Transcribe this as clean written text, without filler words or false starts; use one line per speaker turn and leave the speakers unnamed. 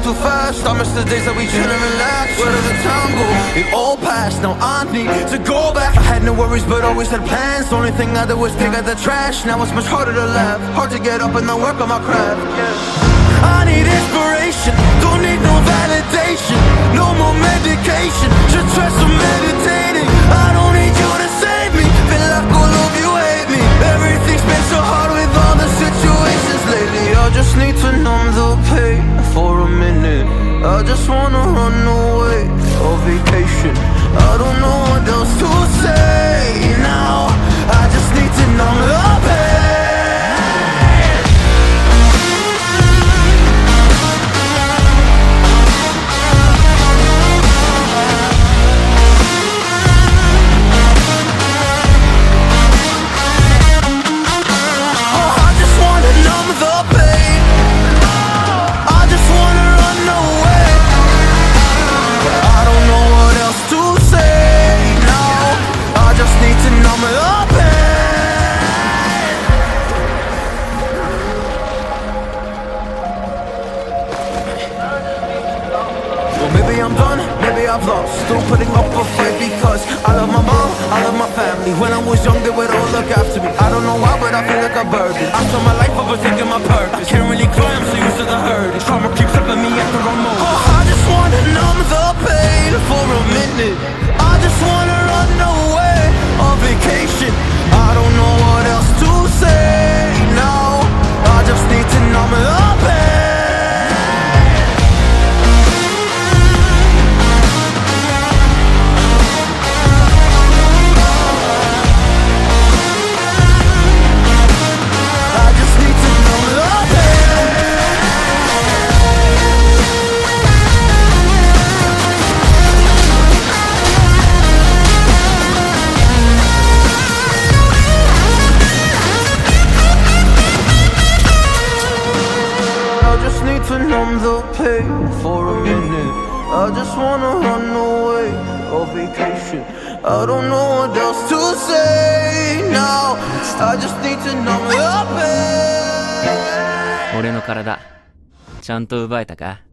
too fast. I miss the days that we chill and relax. Where did the time go? It all passed, now I need to go back. I had no worries but always had plans. The only thing I did was pick out the trash. Now it's much harder to laugh, hard to get up and then work on my craft. I need inspiration, don't need no validation. No more medication, just try some meditating. I don't need you to save me, feel like all of you hate me. Everything's been so hard with all the situations lately. I just need to numb the pain for a minute. I just wanna run away on vacation. I don't know what else to say now. I just need to numb the pain. Still putting up a fight because I love my mom, I love my family. When I was young they would all look after me. I don't know why but I feel like a burden. I spent my life overthinking my purpose. Can't really cry, I'm so used to the hurt. Trauma keeps up at me at the wrong moment. Oh, I just wanna numb the pain for a minute. I just wanna run away on vacation. I don't know what else to say now. I just need to numb the pain. To numb the pain for a minute. I just wanna run away on vacation. I don't know what else to say now. I just need to numb the pain.
俺の体ちゃんと奪えたか？